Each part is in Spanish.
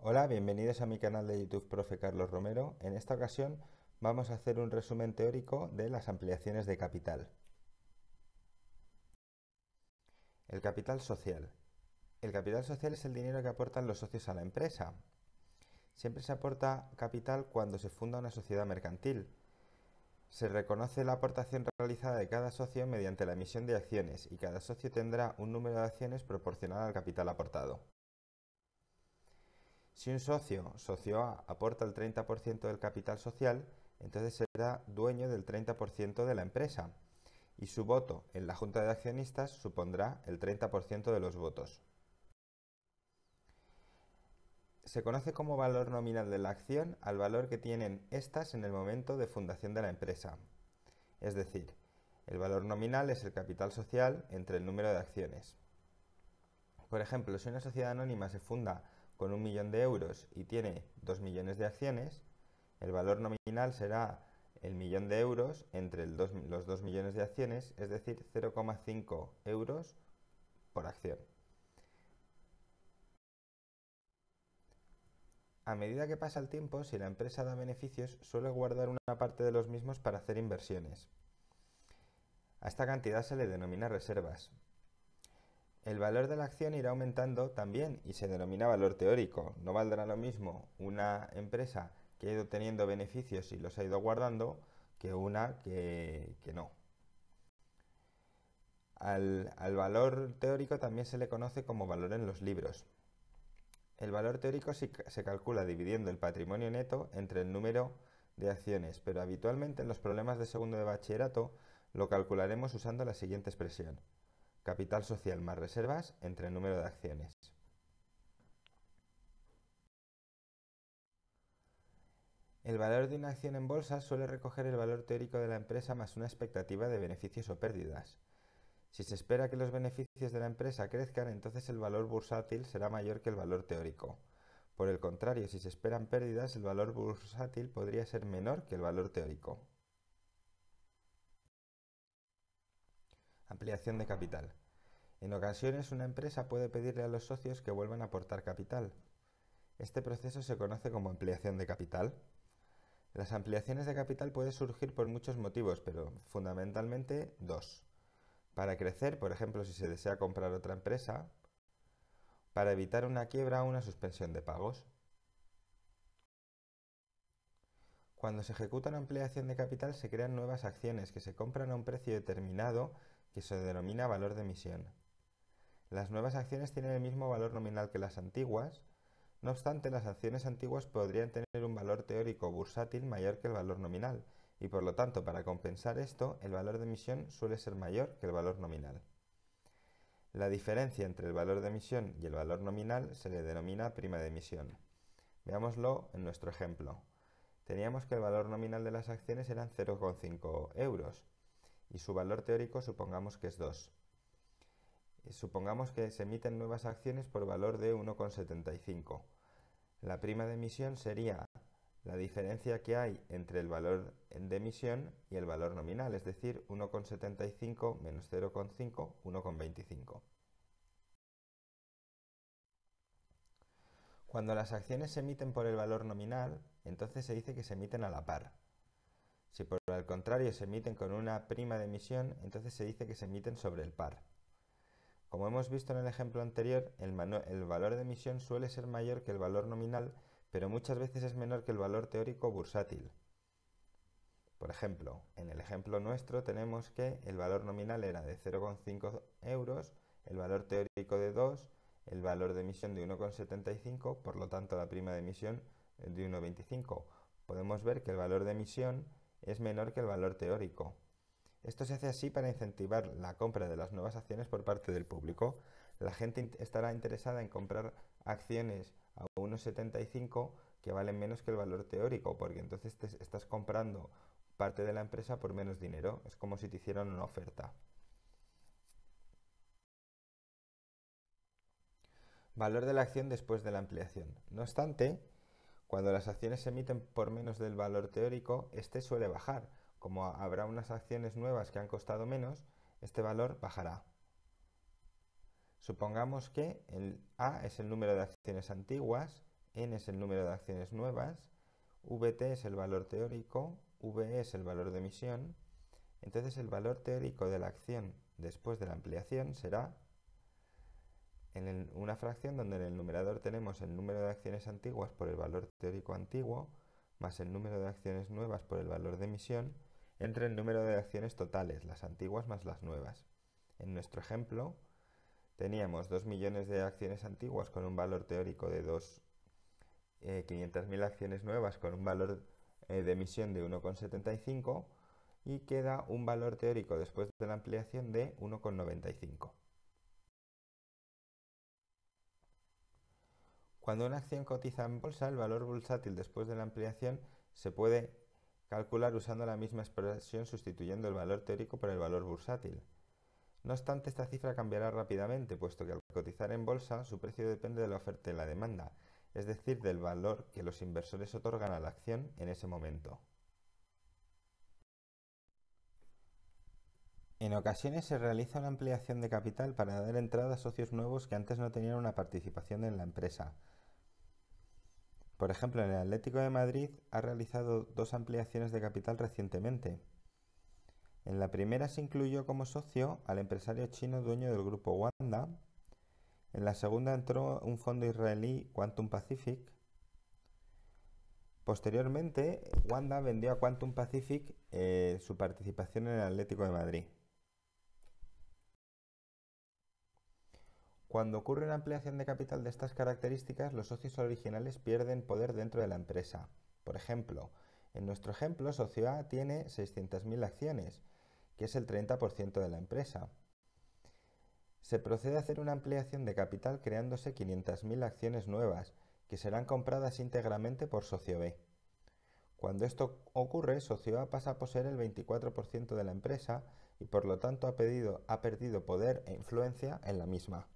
Hola, bienvenidos a mi canal de YouTube Profe Carlos Romero. En esta ocasión vamos a hacer un resumen teórico de las ampliaciones de capital. El capital social. El capital social es el dinero que aportan los socios a la empresa. Siempre se aporta capital cuando se funda una sociedad mercantil. Se reconoce la aportación realizada de cada socio mediante la emisión de acciones y cada socio tendrá un número de acciones proporcional al capital aportado. Si un socio A, aporta el 30% del capital social, entonces será dueño del 30% de la empresa y su voto en la junta de accionistas supondrá el 30% de los votos. Se conoce como valor nominal de la acción al valor que tienen estas en el momento de fundación de la empresa. Es decir, el valor nominal es el capital social entre el número de acciones. Por ejemplo, si una sociedad anónima se funda con 1 millón de euros y tiene 2 millones de acciones, el valor nominal será el millón de euros entre los 2 millones de acciones, es decir, 0,5 euros por acción. A medida que pasa el tiempo, si la empresa da beneficios, suele guardar una parte de los mismos para hacer inversiones. A esta cantidad se le denomina reservas. El valor de la acción irá aumentando también y se denomina valor teórico. No valdrá lo mismo una empresa que ha ido teniendo beneficios y los ha ido guardando que una que no. Al valor teórico también se le conoce como valor en los libros. El valor teórico se calcula dividiendo el patrimonio neto entre el número de acciones, pero habitualmente en los problemas de segundo de bachillerato lo calcularemos usando la siguiente expresión: capital social más reservas entre el número de acciones. El valor de una acción en bolsa suele recoger el valor teórico de la empresa más una expectativa de beneficios o pérdidas. Si se espera que los beneficios de la empresa crezcan, entonces el valor bursátil será mayor que el valor teórico. Por el contrario, si se esperan pérdidas, el valor bursátil podría ser menor que el valor teórico. Ampliación de capital. En ocasiones, una empresa puede pedirle a los socios que vuelvan a aportar capital. Este proceso se conoce como ampliación de capital. Las ampliaciones de capital pueden surgir por muchos motivos, pero fundamentalmente dos. Para crecer, por ejemplo, si se desea comprar otra empresa. Para evitar una quiebra o una suspensión de pagos. Cuando se ejecuta una ampliación de capital se crean nuevas acciones que se compran a un precio determinado que se denomina valor de emisión. Las nuevas acciones tienen el mismo valor nominal que las antiguas. No obstante, las acciones antiguas podrían tener un valor teórico bursátil mayor que el valor nominal, y por lo tanto, para compensar esto, el valor de emisión suele ser mayor que el valor nominal. La diferencia entre el valor de emisión y el valor nominal se le denomina prima de emisión. Veámoslo en nuestro ejemplo. Teníamos que el valor nominal de las acciones eran 0,5 euros y su valor teórico supongamos que es 2. Supongamos que se emiten nuevas acciones por valor de 1,75. La prima de emisión sería la diferencia que hay entre el valor de emisión y el valor nominal, es decir, 1,75 menos 0,5, 1,25. Cuando las acciones se emiten por el valor nominal, entonces se dice que se emiten a la par. Si por el contrario se emiten con una prima de emisión, entonces se dice que se emiten sobre el par. Como hemos visto en el ejemplo anterior, el valor de emisión suele ser mayor que el valor nominal, pero muchas veces es menor que el valor teórico bursátil. Por ejemplo, en el ejemplo nuestro tenemos que el valor nominal era de 0,5 euros, el valor teórico de 2, el valor de emisión de 1,75, por lo tanto la prima de emisión de 1,25. Podemos ver que el valor de emisión es menor que el valor teórico. Esto se hace así para incentivar la compra de las nuevas acciones por parte del público. La gente estará interesada en comprar acciones a 1,75 que valen menos que el valor teórico, porque entonces te estás comprando parte de la empresa por menos dinero. Es como si te hicieran una oferta. Valor de la acción después de la ampliación. No obstante, cuando las acciones se emiten por menos del valor teórico, este suele bajar. Como habrá unas acciones nuevas que han costado menos, este valor bajará. Supongamos que el A es el número de acciones antiguas, N es el número de acciones nuevas, VT es el valor teórico, VE es el valor de emisión. Entonces el valor teórico de la acción después de la ampliación será una fracción donde en el numerador tenemos el número de acciones antiguas por el valor teórico antiguo, más el número de acciones nuevas por el valor de emisión, entre el número de acciones totales, las antiguas más las nuevas. En nuestro ejemplo, teníamos 2 millones de acciones antiguas con un valor teórico de 500.000 acciones nuevas con un valor de emisión de 1,75 y queda un valor teórico después de la ampliación de 1,95. Cuando una acción cotiza en bolsa, el valor bursátil después de la ampliación se puede calcular usando la misma expresión sustituyendo el valor teórico por el valor bursátil. No obstante, esta cifra cambiará rápidamente, puesto que al cotizar en bolsa su precio depende de la oferta y la demanda, es decir, del valor que los inversores otorgan a la acción en ese momento. En ocasiones se realiza una ampliación de capital para dar entrada a socios nuevos que antes no tenían una participación en la empresa. Por ejemplo, en el Atlético de Madrid ha realizado 2 ampliaciones de capital recientemente. En la primera se incluyó como socio al empresario chino dueño del grupo Wanda. En la segunda entró un fondo israelí, Quantum Pacific. Posteriormente, Wanda vendió a Quantum Pacific su participación en el Atlético de Madrid. Cuando ocurre una ampliación de capital de estas características, los socios originales pierden poder dentro de la empresa. Por ejemplo, en nuestro ejemplo, socio A tiene 600.000 acciones, que es el 30% de la empresa. Se procede a hacer una ampliación de capital creándose 500.000 acciones nuevas, que serán compradas íntegramente por socio B. Cuando esto ocurre, socio A pasa a poseer el 24% de la empresa y por lo tanto ha perdido poder e influencia en la misma.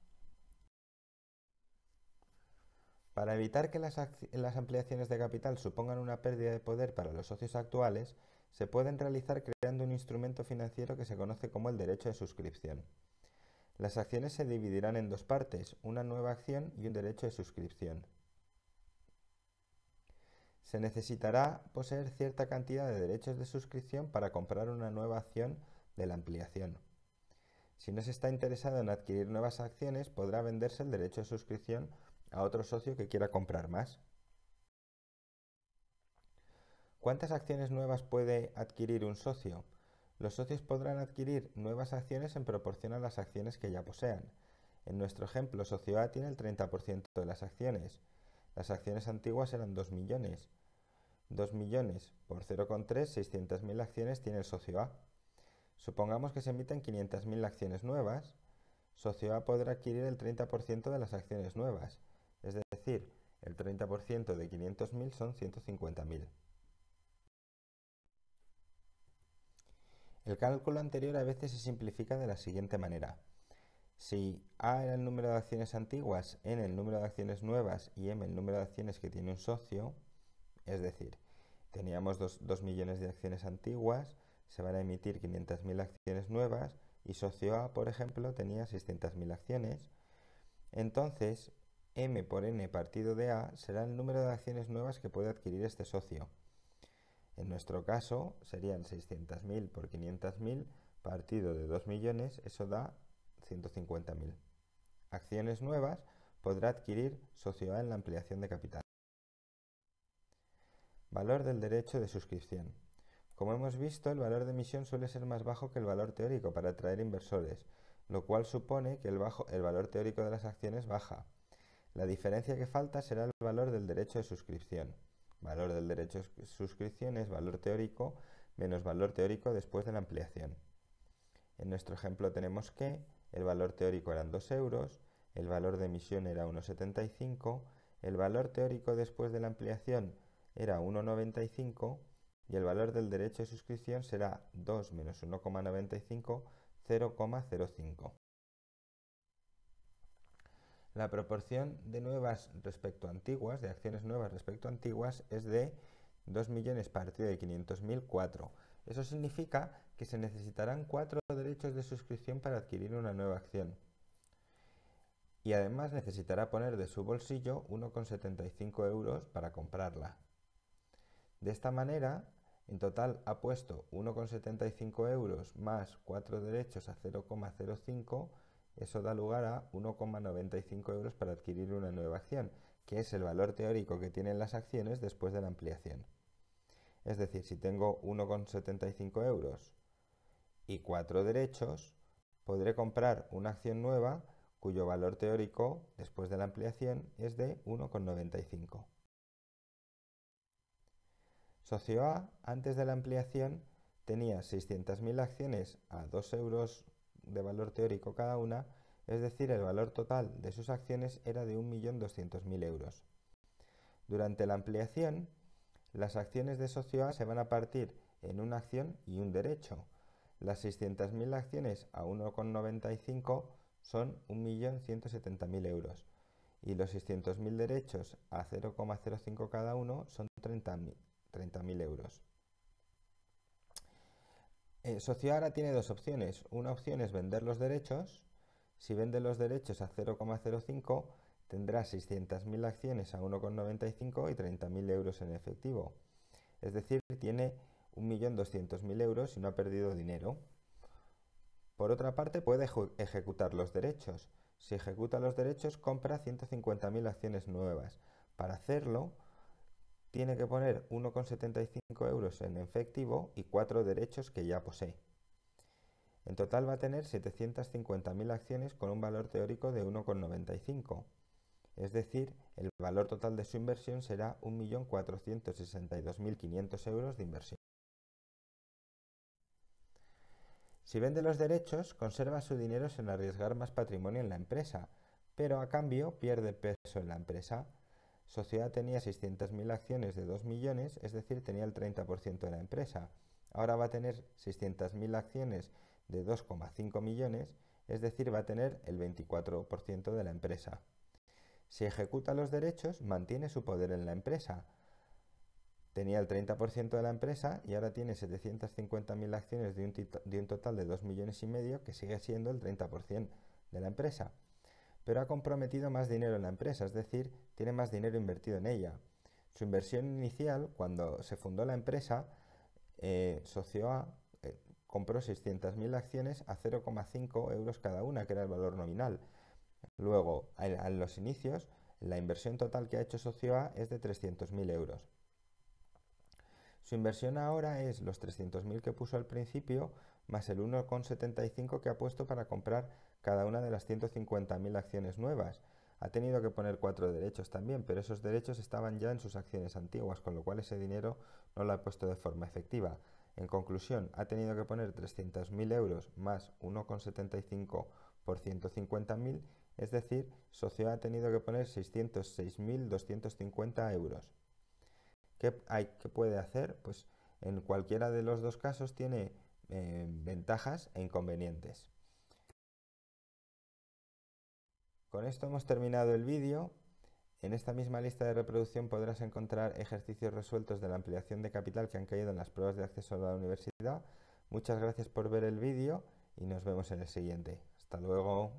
Para evitar que las ampliaciones de capital supongan una pérdida de poder para los socios actuales, se pueden realizar creando un instrumento financiero que se conoce como el derecho de suscripción. Las acciones se dividirán en 2 partes, una nueva acción y un derecho de suscripción. Se necesitará poseer cierta cantidad de derechos de suscripción para comprar una nueva acción de la ampliación. Si no se está interesado en adquirir nuevas acciones, podrá venderse el derecho de suscripción a otro socio que quiera comprar más. ¿Cuántas acciones nuevas puede adquirir un socio? Los socios podrán adquirir nuevas acciones en proporción a las acciones que ya posean. En nuestro ejemplo, socio A tiene el 30% de las acciones. Las acciones antiguas eran 2 millones. 2 millones por 0,3, 600.000 acciones tiene el socio A. Supongamos que se emiten 500.000 acciones nuevas. Socio A podrá adquirir el 30% de las acciones nuevas, es decir, el 30% de 500.000 son 150.000. El cálculo anterior a veces se simplifica de la siguiente manera. Si A era el número de acciones antiguas, N el número de acciones nuevas y M el número de acciones que tiene un socio, es decir, teníamos 2 millones de acciones antiguas, se van a emitir 500.000 acciones nuevas y socio A, por ejemplo, tenía 600.000 acciones, entonces M por N partido de A será el número de acciones nuevas que puede adquirir este socio. En nuestro caso serían 600.000 por 500.000 partido de 2 millones, eso da 150.000. Acciones nuevas podrá adquirir socio A en la ampliación de capital. Valor del derecho de suscripción. Como hemos visto, el valor de emisión suele ser más bajo que el valor teórico para atraer inversores, lo cual supone que el valor teórico de las acciones baja. La diferencia que falta será el valor del derecho de suscripción. Valor del derecho de suscripción es valor teórico menos valor teórico después de la ampliación. En nuestro ejemplo tenemos que el valor teórico eran 2 euros, el valor de emisión era 1,75, el valor teórico después de la ampliación era 1,95 y el valor del derecho de suscripción será 2 menos 1,95, 0,05. La proporción de nuevas respecto a antiguas, de acciones nuevas respecto a antiguas, es de 2 millones partido de 500.000, 4. Eso significa que se necesitarán 4 derechos de suscripción para adquirir una nueva acción. y además necesitará poner de su bolsillo 1,75 euros para comprarla. De esta manera, en total ha puesto 1,75 euros más 4 derechos a 0,05, eso da lugar a 1,95 euros para adquirir una nueva acción, que es el valor teórico que tienen las acciones después de la ampliación. Es decir, si tengo 1,75 euros y 4 derechos, podré comprar una acción nueva cuyo valor teórico después de la ampliación es de 1,95. Socio A, antes de la ampliación, tenía 600.000 acciones a 2 euros de valor teórico cada una, es decir, el valor total de sus acciones era de 1.200.000 euros. Durante la ampliación, las acciones de socio A se van a partir en una acción y un derecho. Las 600.000 acciones a 1,95 son 1.170.000 euros y los 600.000 derechos a 0,05 cada uno son 30.000 euros. Socio A ahora tiene dos opciones. Una opción es vender los derechos. Si vende los derechos a 0,05 tendrá 600.000 acciones a 1,95 y 30.000 euros en efectivo. Es decir, tiene 1.200.000 euros y no ha perdido dinero. Por otra parte, puede ejecutar los derechos. Si ejecuta los derechos, compra 150.000 acciones nuevas. Para hacerlo, tiene que poner 1,75 euros en efectivo y 4 derechos que ya posee. En total va a tener 750.000 acciones con un valor teórico de 1,95. Es decir, el valor total de su inversión será 1.462.500 euros de inversión. Si vende los derechos, conserva su dinero sin arriesgar más patrimonio en la empresa, pero a cambio pierde peso en la empresa. Sociedad tenía 600.000 acciones de 2 millones, es decir, tenía el 30% de la empresa. Ahora va a tener 600.000 acciones de 2,5 millones, es decir, va a tener el 24% de la empresa. Si ejecuta los derechos, mantiene su poder en la empresa. Tenía el 30% de la empresa y ahora tiene 750.000 acciones de un total de 2 millones y medio, que sigue siendo el 30% de la empresa. Pero ha comprometido más dinero en la empresa, es decir, tiene más dinero invertido en ella. Su inversión inicial, cuando se fundó la empresa, Socio A compró 600.000 acciones a 0,5 euros cada una, que era el valor nominal. Luego, a los inicios, la inversión total que ha hecho Socio A es de 300.000 euros. Su inversión ahora es los 300.000 que puso al principio, más el 1,75 que ha puesto para comprar cada una de las 150.000 acciones nuevas. Ha tenido que poner 4 derechos también, pero esos derechos estaban ya en sus acciones antiguas, con lo cual ese dinero no lo ha puesto de forma efectiva. En conclusión, ha tenido que poner 300.000 euros más 1,75 por 150.000, es decir, Socio ha tenido que poner 606.250 euros. ¿Qué puede hacer? Pues en cualquiera de los dos casos tiene ventajas e inconvenientes. Con esto hemos terminado el vídeo. En esta misma lista de reproducción podrás encontrar ejercicios resueltos de la ampliación de capital que han caído en las pruebas de acceso a la universidad. Muchas gracias por ver el vídeo y nos vemos en el siguiente. Hasta luego.